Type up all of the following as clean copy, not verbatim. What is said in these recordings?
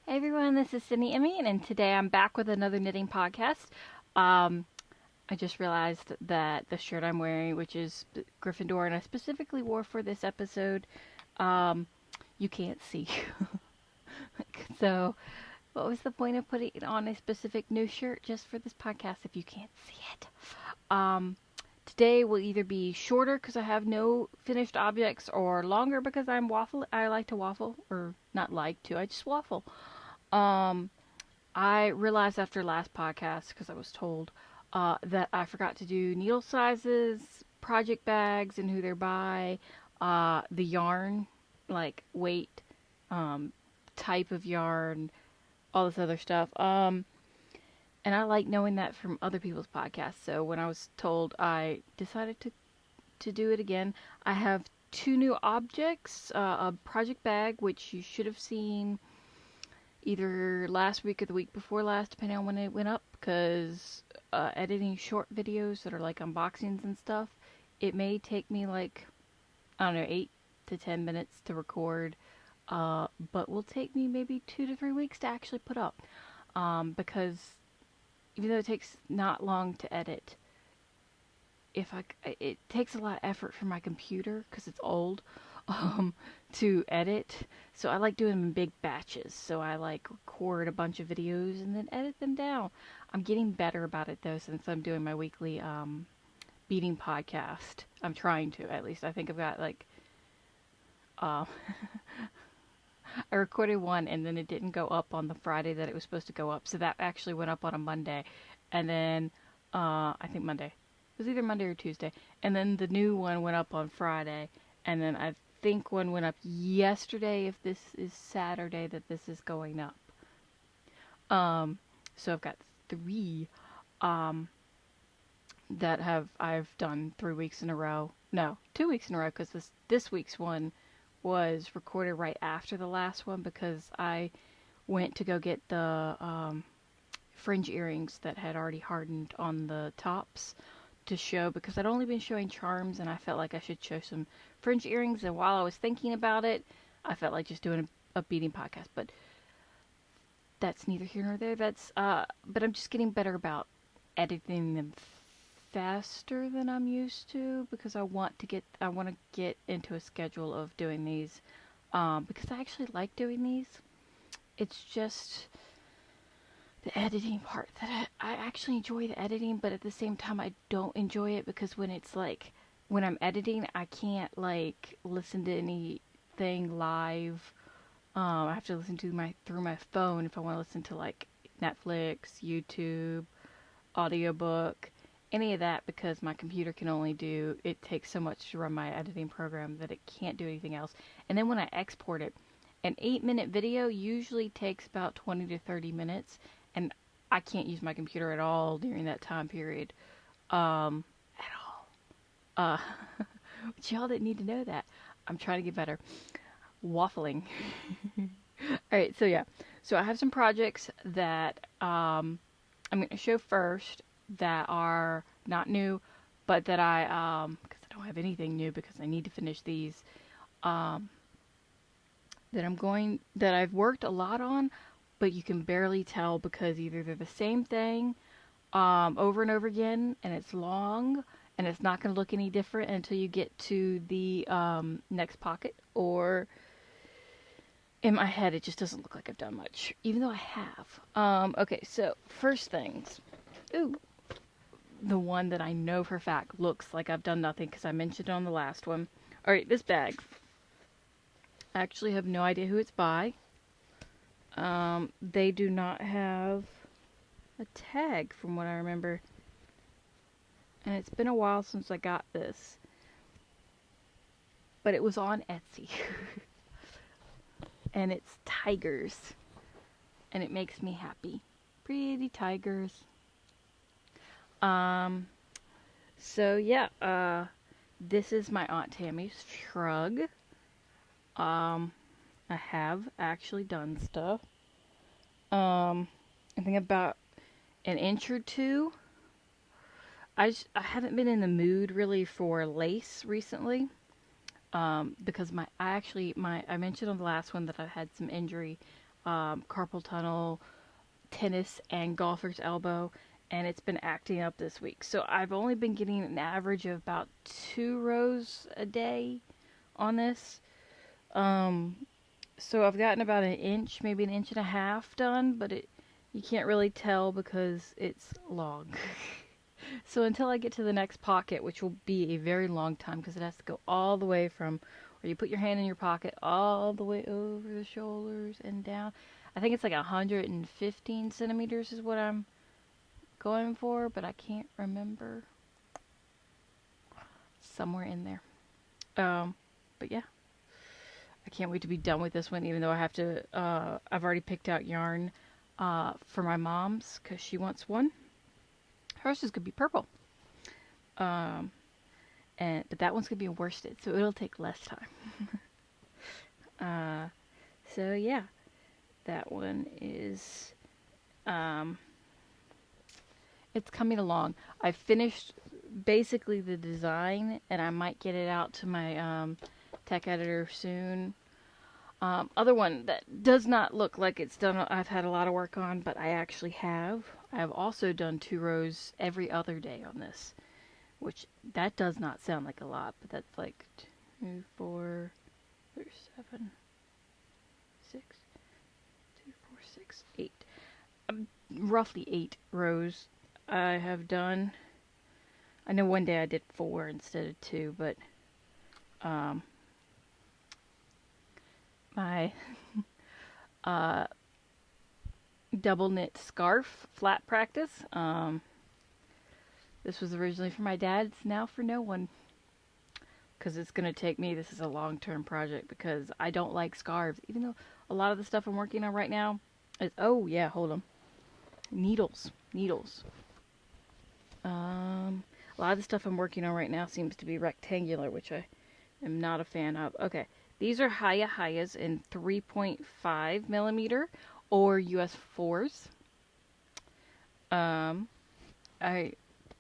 Hey everyone, this is CineEmi, and today I'm back with another knitting podcast. Um, I just realized that the shirt I'm wearing, which is Gryffindor, and I specifically wore for this episode, um, you can't see. So, what was the point of putting on a specific new shirt just for this podcast if you can't see it? Um, Today will either be shorter because I have no finished objects, or longer because I'm waffle. I like to waffle, or not like to. I just waffle. Um, I realized after last podcast, because I was told, that I forgot to do needle sizes, project bags, and who they're by, the yarn, like weight, um, type of yarn, all this other stuff. And I like knowing that from other people's podcasts. So when I was told, I decided to do it again. I have two new objects, a project bag, which you should have seen either last week or the week before last, depending on when it went up, because editing short videos that are like unboxings and stuff, it may take me like, I don't know, 8 to 10 minutes to record, but will take me maybe 2 to 3 weeks to actually put up. Because even though it takes not long to edit, it takes a lot of effort for my computer because it's old, um, to edit. So I like doing them in big batches. So I like record a bunch of videos and then edit them down. I'm getting better about it though since I'm doing my weekly beading podcast. I'm trying to, at least. I think I've got like uh, I recorded one and then it didn't go up on the Friday that it was supposed to go up. So that actually went up on a Monday. And then I think Monday. It was either Monday or Tuesday. And then the new one went up on Friday. And then I think one went up yesterday, if this is Saturday that this is going up. So I've got three um, that I've done 3 weeks in a row. No, 2 weeks in a row, because this week's one was recorded right after the last one because I went to go get the fringe earrings that had already hardened on the tops to show, because I'd only been showing charms and I felt like I should show some fringe earrings. And while I was thinking about it, I felt like just doing a beading podcast, but that's neither here nor there. But I'm just getting better about editing them faster than I'm used to, because I want to get into a schedule of doing these, because I actually like doing these. It's just the editing part that I actually enjoy the editing, but at the same time I don't enjoy it, because when it's like when I'm editing, I can't like listen to anything live. I have to listen to through my phone if I want to listen to like Netflix, YouTube, audiobook, any of that, because my computer can only do, it takes so much to run my editing program that it can't do anything else. And then when I export it, an 8-minute video usually takes about 20 to 30 minutes, and I can't use my computer at all during that time period. At all. Uh, but y'all didn't need to know that. I'm trying to get better. Waffling. Alright, so yeah. So I have some projects that I'm going to show first that are not new, but that because I don't have anything new because I need to finish these, um, that I've worked a lot on, but you can barely tell because either they're the same thing, over and over again, and it's long, and it's not going to look any different until you get to the next pocket, or in my head it just doesn't look like I've done much, even though I have. Okay, so first things. Ooh, the one that I know for a fact looks like I've done nothing because I mentioned it on the last one. Alright, this bag. I actually have no idea who it's by. They do not have a tag from what I remember. And it's been a while since I got this. But it was on Etsy. And it's tigers. And it makes me happy. Pretty tigers. So yeah, this is my Aunt Tammy's Shrug. I have actually done stuff. I think about an inch or two. I haven't been in the mood really for lace recently. Because I mentioned on the last one that I had some injury carpal tunnel, tennis, and golfer's elbow, and it's been acting up this week. So I've only been getting an average of about 2 rows a day on this. So I've gotten about an inch, maybe an inch and a half done, but you can't really tell because it's long. So until I get to the next pocket, which will be a very long time because it has to go all the way from where you put your hand in your pocket all the way over the shoulders and down. I think it's like 115 centimeters is what I'm going for, but I can't remember. Somewhere in there. But yeah. I can't wait to be done with this one, even though I have to, I've already picked out yarn for my mom's because she wants one. Hers is going to be purple. But that one's going to be worsted, so it'll take less time. So yeah, that one is, it's coming along. I finished basically the design, and I might get it out to my tech editor soon. Other one that does not look like it's done, I've had a lot of work on, but I actually have. I have also done 2 rows every other day on this, which that does not sound like a lot, but that's like 2, 4, 7, 6, 2, 4, 6, 8. Roughly 8 rows I have done. I know one day I did 4 instead of 2, but my double knit scarf flat practice. This was originally for my dad. It's now for no one. Because it's going to take me, this is a long-term project because I don't like scarves. Even though a lot of the stuff I'm working on right now is, oh yeah, hold on. Needles. A lot of the stuff I'm working on right now seems to be rectangular, which I am not a fan of. Okay. These are Hayahayas in 3.5 millimeter or US 4s. I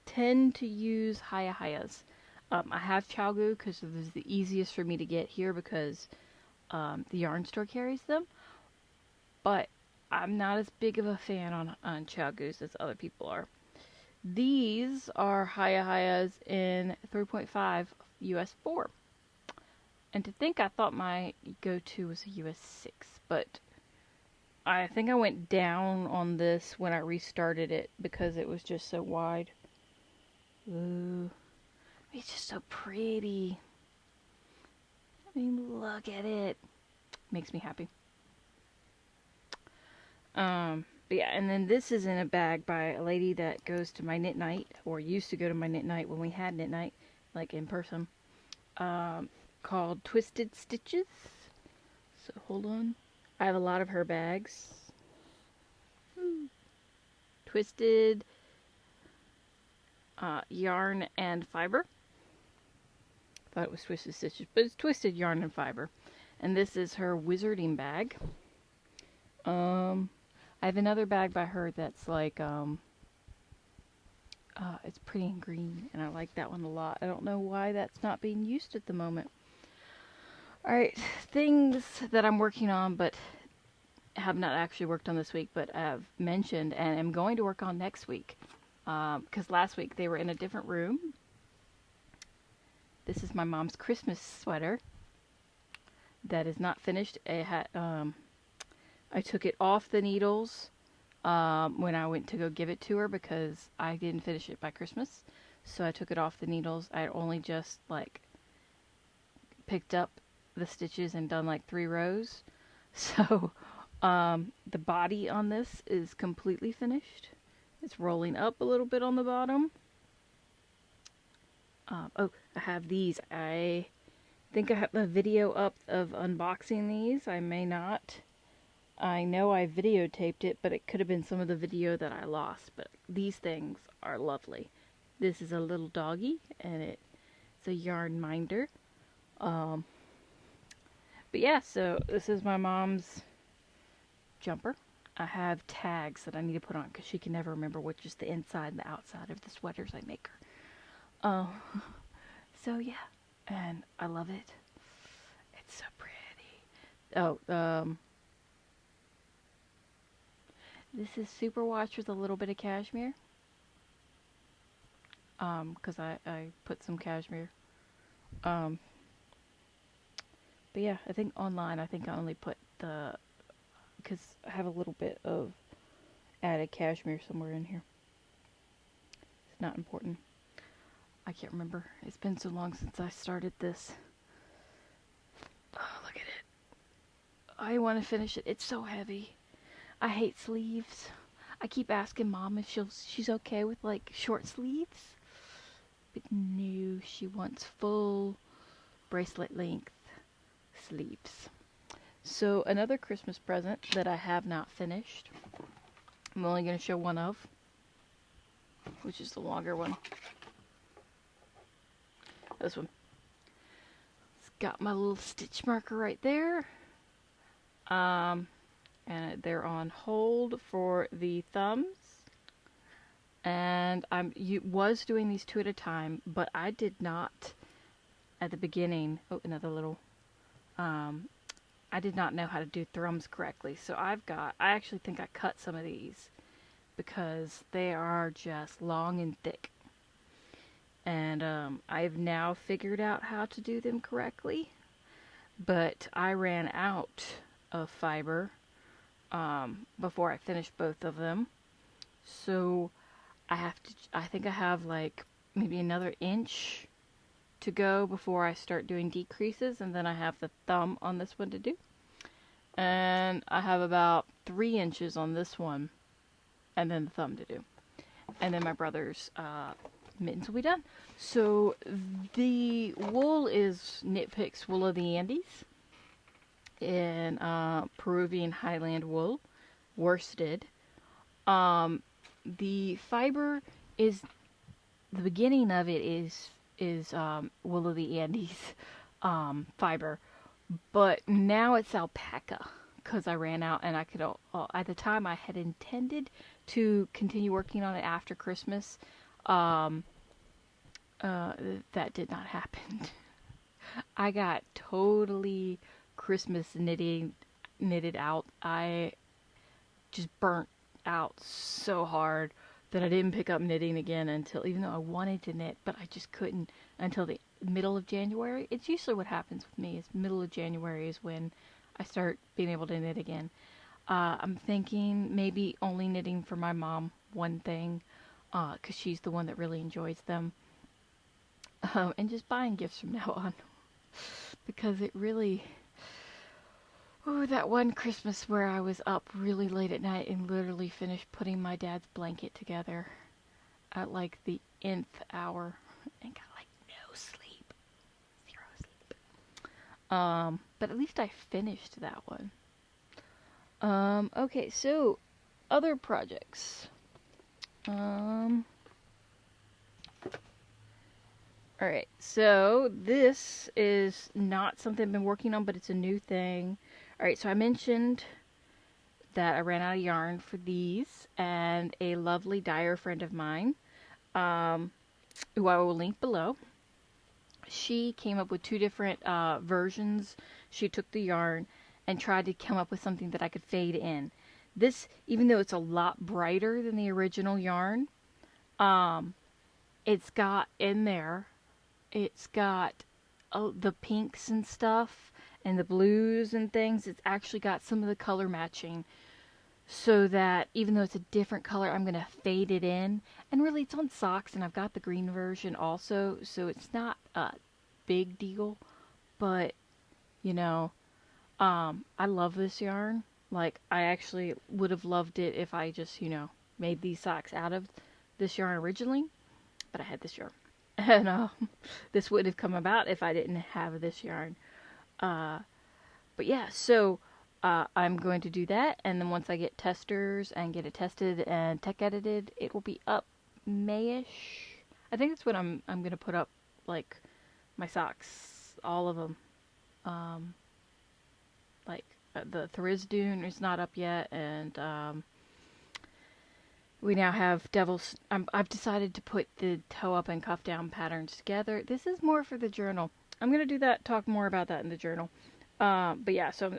tend to use Hayahayas. I have Chalgu because it was the easiest for me to get here because the yarn store carries them. But I'm not as big of a fan on Chalgus as other people are. These are Hayahayas in 3.5 US 4. And to think I thought my go-to was a US 6, but I think I went down on this when I restarted it because it was just so wide. Ooh. It's just so pretty. I mean, look at it. Makes me happy. But yeah, and then this is in a bag by a lady that goes to my knit night, or used to go to my knit night when we had knit night, like in person. Called Twisted Stitches. So hold on. I have a lot of her bags. Twisted yarn and fiber. Thought it was Twisted Stitches, but it's Twisted Yarn and Fiber. And this is her wizarding bag. I have another bag by her that's like, it's pretty and green, and I like that one a lot. I don't know why that's not being used at the moment. Alright, things that I'm working on, but have not actually worked on this week, but I've mentioned and am going to work on next week. Because last week they were in a different room. This is my mom's Christmas sweater that is not finished. It had, I took it off the needles when I went to go give it to her because I didn't finish it by Christmas. So I took it off the needles. I had only just like picked up the stitches and done like 3 rows. So the body on this is completely finished. It's rolling up a little bit on the bottom. Oh, I have these. I think I have a video up of unboxing these. I may not. I know I videotaped it, but it could have been some of the video that I lost. But these things are lovely. This is a little doggy, and it's a yarn minder. But yeah, so this is my mom's jumper. I have tags that I need to put on because she can never remember which is the inside and the outside of the sweaters I make her. So yeah, and I love it. It's so pretty. Oh, This is superwash with a little bit of cashmere. Because I put some cashmere. But yeah, I think online, I think I only put the, because I have a little bit of added cashmere somewhere in here. It's not important. I can't remember. It's been so long since I started this. Oh, look at it. I want to finish it. It's so heavy. I hate sleeves. I keep asking Mom if she's okay with like short sleeves. But no, she wants full bracelet length sleeves. So another Christmas present that I have not finished. I'm only going to show one of, which is the longer one. This one. It's got my little stitch marker right there. And they're on hold for the thumbs. And I was doing these 2 at a time, but I did not at the beginning. Oh, another little. I did not know how to do thumbs correctly, so I actually think I cut some of these because they are just long and thick. And I've now figured out how to do them correctly, but I ran out of fiber before I finished both of them. So I think I have like maybe another inch to go before I start doing decreases, and then I have the thumb on this one to do. And I have about 3 inches on this one, and then the thumb to do. And then my brother's mittens will be done. So the wool is Knitpicks Wool of the Andes in Peruvian Highland wool, worsted. The fiber is, the beginning of it is Wool of the Andes fiber, but now it's alpaca because I ran out, and I could at the time I had intended to continue working on it after Christmas. That did not happen. I got totally Christmas knitted out. I just burnt out so hard that I didn't pick up knitting again until, even though I wanted to knit, but I just couldn't until the middle of January. It's usually what happens with me, is middle of January is when I start being able to knit again. I'm thinking maybe only knitting for my mom one thing, because she's the one that really enjoys them. And just buying gifts from now on. Because it really... Oh, that one Christmas where I was up really late at night and literally finished putting my dad's blanket together at like the nth hour and got like no sleep. 0 sleep. But at least I finished that one. Okay, so other projects. Alright, so this is not something I've been working on, but it's a new thing. Alright, so I mentioned that I ran out of yarn for these, and a lovely dyer friend of mine, who I will link below, she came up with 2 different versions. She took the yarn and tried to come up with something that I could fade in. This, even though it's a lot brighter than the original yarn, it's got in there, it's got the pinks and stuff, and the blues and things. It's actually got some of the color matching, so that even though it's a different color, I'm going to fade it in. And really, it's on socks, and I've got the green version also, so it's not a big deal. But, you know, I love this yarn. Like, I actually would have loved it if I just, you know, made these socks out of this yarn originally. But I had this yarn. And this wouldn't have come about if I didn't have this yarn. But yeah, so I'm going to do that, and then once I get testers and get it tested and tech edited, it will be up Mayish. I think that's when I'm gonna put up like my socks, all of them. Like the Thrizdune is not up yet, and we now have Devil's. I've decided to put the toe up and cuff down patterns together. This is more for the journal. I'm gonna do that. Talk more about that in the journal. But yeah, so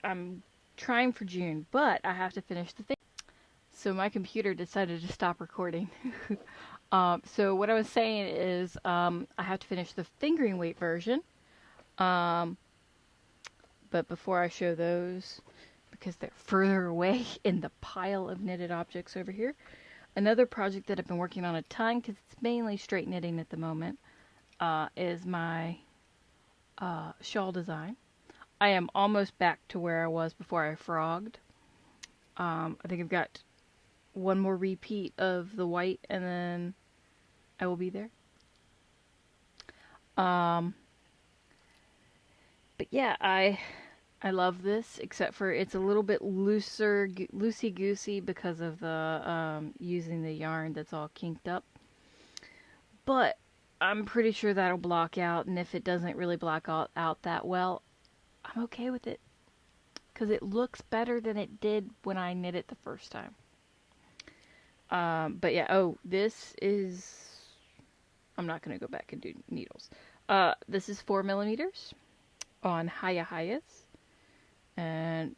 I'm trying for June, but I have to finish the thing. So my computer decided to stop recording. So what I was saying is I have to finish the fingering weight version. Um, but before I show those, because they're further away in the pile of knitted objects over here, another project that I've been working on a ton, because it's mainly straight knitting at the moment, is my shawl design. I am almost back to where I was before I frogged. I think I've got one more repeat of the white, and then I will be there. But yeah, I love this, except for it's a little bit looser, loosey-goosey because of the using the yarn that's all kinked up. But I'm pretty sure that'll block out, and if it doesn't really block out that well, I'm okay with it. Because it looks better than it did when I knit it the first time. But yeah, this is... I'm not going to go back and do needles. This is 4 millimeters on Hayas. And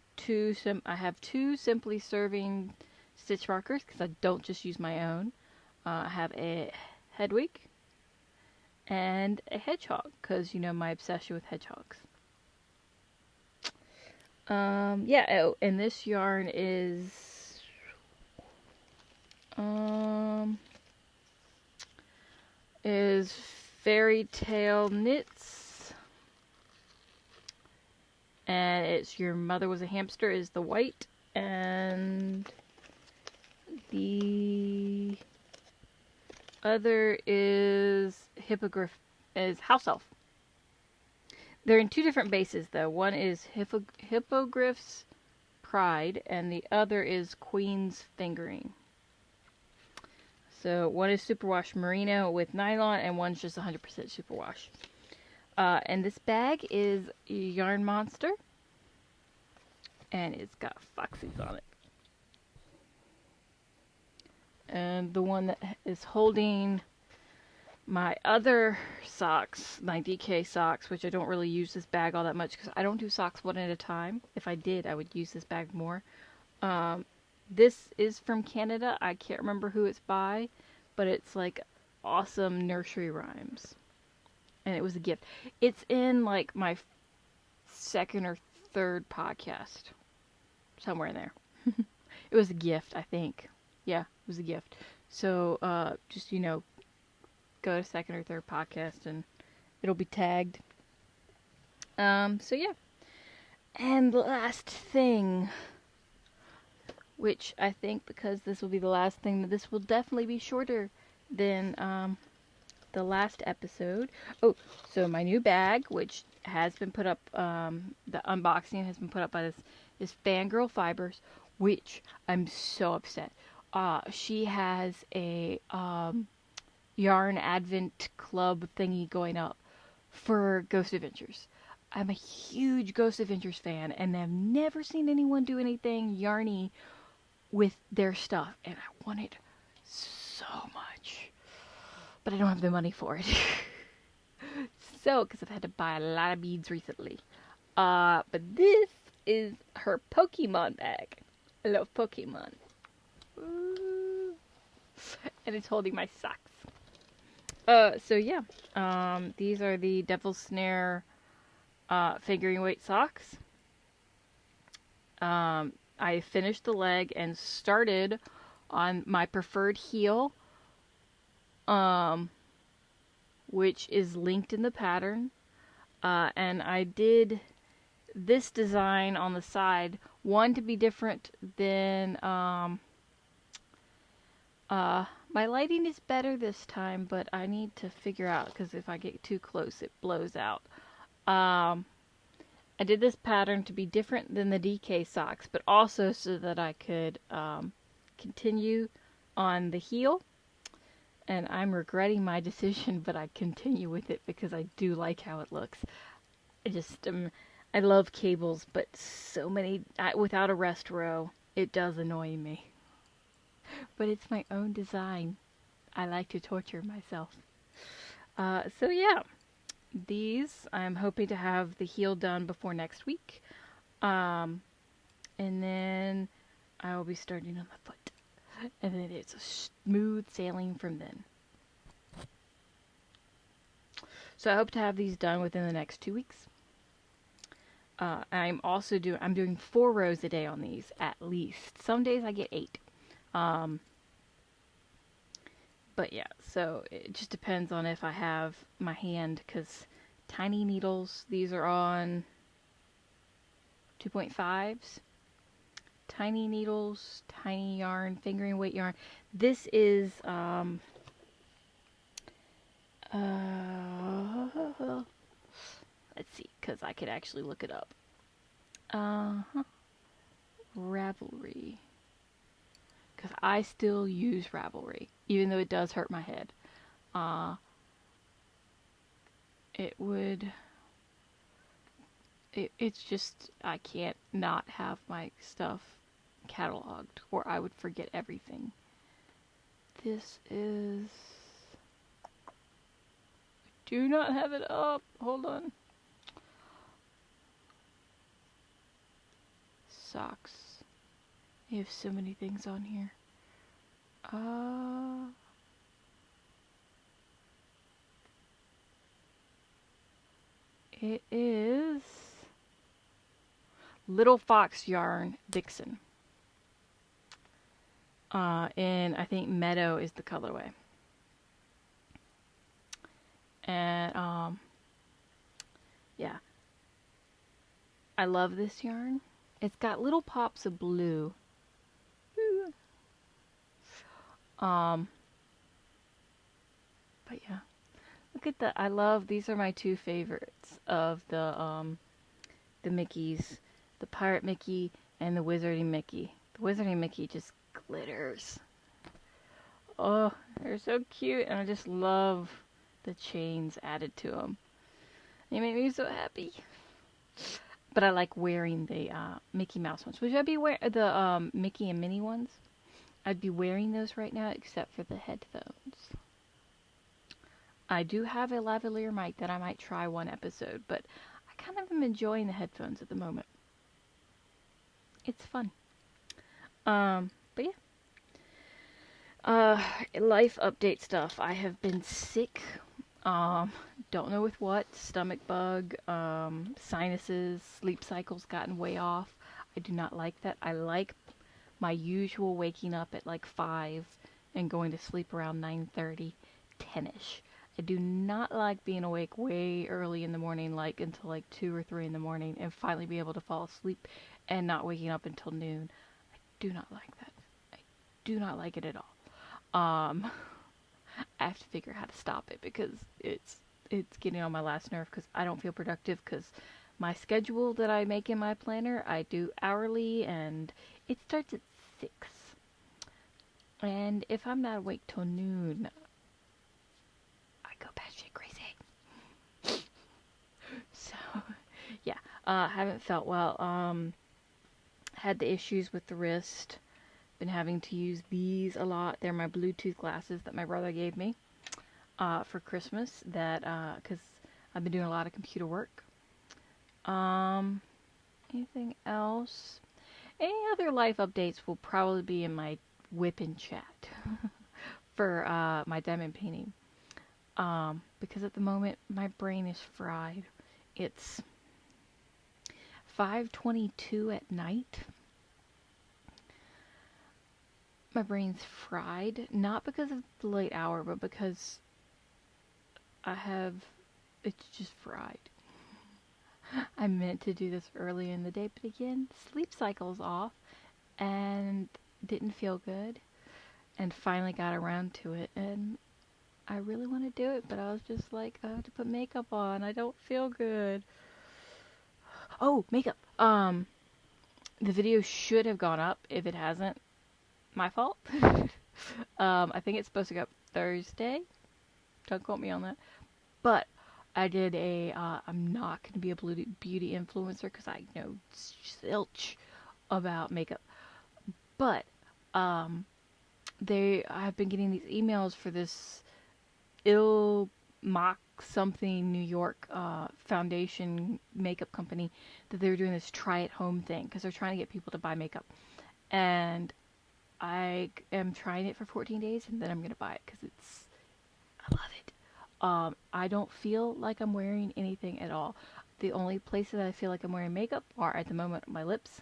I have two Simply Serving stitch markers, because I don't just use my own. I have a Hedwig and a hedgehog, because you know my obsession with hedgehogs. Yeah, and this yarn is Fairy Tale Knits, and it's Your Mother Was a Hamster is the white, and the other is House Elf. They're in two different bases, though. One is Hippogriff's Pride, and the other is Queen's Fingering. So one is superwash merino with nylon, and one's just 100% superwash. And this bag is Yarn Monster, and it's got foxies on it. And the one that is holding my other socks, my DK socks, which I don't really use this bag all that much because I don't do socks one at a time. If I did, I would use this bag more. This is from Canada. I can't remember who it's by, but it's like awesome nursery rhymes. And it was a gift. It's in like my second or third podcast. Somewhere in there. It was a gift, I think. Yeah, it was a gift. So, just, go to second or third podcast and it'll be tagged. So yeah. And the last thing, which I think because this will be the last thing, that this will definitely be shorter than the last episode. Oh, so my new bag, which has been put up, the unboxing has been put up by this Fangirl Fibers, which I'm so upset. She has a yarn advent club thingy going up for Ghost Adventures. I'm a huge Ghost Adventures fan, and I've never seen anyone do anything yarny with their stuff, and I want it so much, but I don't have the money for it. So, because I've had to buy a lot of beads recently. But this is her Pokemon bag. I love Pokemon. Ooh. And it's holding my socks. So yeah, these are the Devil's Snare fingering weight socks. I finished the leg and started on my preferred heel, which is linked in the pattern. And I did this design on the side, one to be different than, my lighting is better this time, but I need to figure out, because if I get too close, it blows out. I did this pattern to be different than the DK socks, but also so that I could continue on the heel. And I'm regretting my decision, but I continue with it because I do like how it looks. I love cables, but without a rest row, it does annoy me. But it's my own design. I like to torture myself. So yeah, these I'm hoping to have the heel done before next week. And then I will be starting on the foot. And then it's a smooth sailing from then. So I hope to have these done within the next 2 weeks. I'm doing 4 rows a day on these at least. Some days I get 8. But yeah, so it just depends on if I have my hand, because tiny needles, these are on 2.5s. Tiny needles, tiny yarn, fingering weight yarn. This is let's see, because I could actually look it up. Ravelry. Because I still use Ravelry, even though it does hurt my head. It's just, I can't not have my stuff cataloged, or I would forget everything. This is... do not have it up. Hold on. Socks. You have so many things on here. It is Little Fox Yarn Vixen. And I think Meadow is the colorway. And yeah, I love this yarn. It's got little pops of blue. But yeah, look at that. I love, these are my 2 favorites of the Mickeys, the Pirate Mickey and the Wizarding Mickey. The Wizarding Mickey just glitters. Oh, they're so cute, and I just love the chains added to them. They make me so happy. But I like wearing the Mickey Mouse ones. Which I'd be wearing the Mickey and Minnie ones. I'd be wearing those right now, except for the headphones. I do have a lavalier mic that I might try one episode, but I kind of am enjoying the headphones at the moment. It's fun. But yeah. Life update stuff. I have been sick. Don't know with what. Stomach bug, sinuses, sleep cycles gotten way off. I do not like that. I like my usual waking up at like 5 and going to sleep around 9:30, 10ish. I do not like being awake way early in the morning, like until like 2 or 3 in the morning, and finally be able to fall asleep and not waking up until noon. I do not like that. I do not like it at all. I have to figure out how to stop it, because it's getting on my last nerve, because I don't feel productive, because my schedule that I make in my planner, I do hourly, and it starts at 6. And if I'm not awake till noon, I go batshit crazy. So, yeah, haven't felt well. Had the issues with the wrist. Been having to use these a lot. They're my Bluetooth glasses that my brother gave me for Christmas. That because I've been doing a lot of computer work. Anything else? Any other life updates will probably be in my whipping chat for my diamond painting. Because at the moment my brain is fried. It's 5:22 at night. My brain's fried, not because of the late hour, but because it's just fried. I meant to do this early in the day, but again, sleep cycle's off, and didn't feel good, and finally got around to it, and I really want to do it, but I was just like, I have to put makeup on, I don't feel good. Oh, makeup! The video should have gone up. If it hasn't, my fault. I think it's supposed to go up Thursday. Don't quote me on that. But I did I'm not going to be a beauty influencer, because I know zilch about makeup. But I've been getting these emails for this mock something New York foundation makeup company, that they were doing this try at home thing, because they're trying to get people to buy makeup. And I am trying it for 14 days and then I'm gonna buy it because I love it. I don't feel like I'm wearing anything at all. The only places that I feel like I'm wearing makeup are at the moment my lips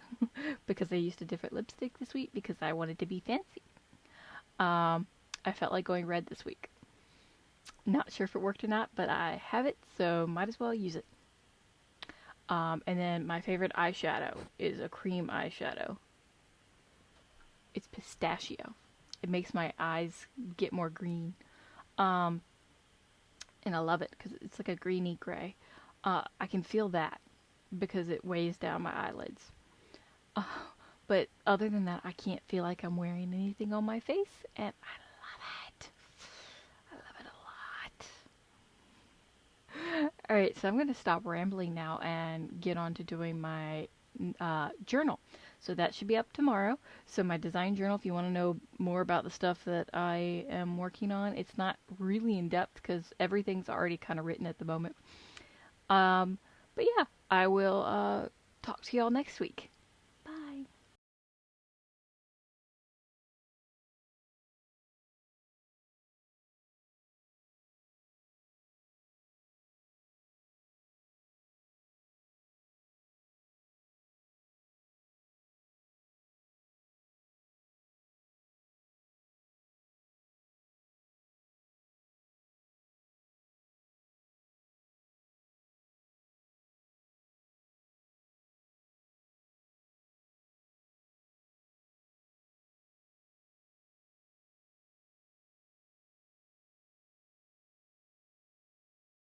because I used a different lipstick this week because I wanted to be fancy. I felt like going red this week. Not sure if it worked or not, but I have it, so might as well use it. And then my favorite eyeshadow is a cream eyeshadow. It's pistachio. It makes my eyes get more green. Um, and I love it because it's like a greeny gray. I can feel that because it weighs down my eyelids. Uh, but other than that, I can't feel like I'm wearing anything on my face, and I love it. I love it a lot. Alright, so I'm going to stop rambling now and get on to doing my journal. So that should be up tomorrow. So my design journal, if you want to know more about the stuff that I am working on, it's not really in depth because everything's already kind of written at the moment. Um, but yeah, I will talk to y'all next week.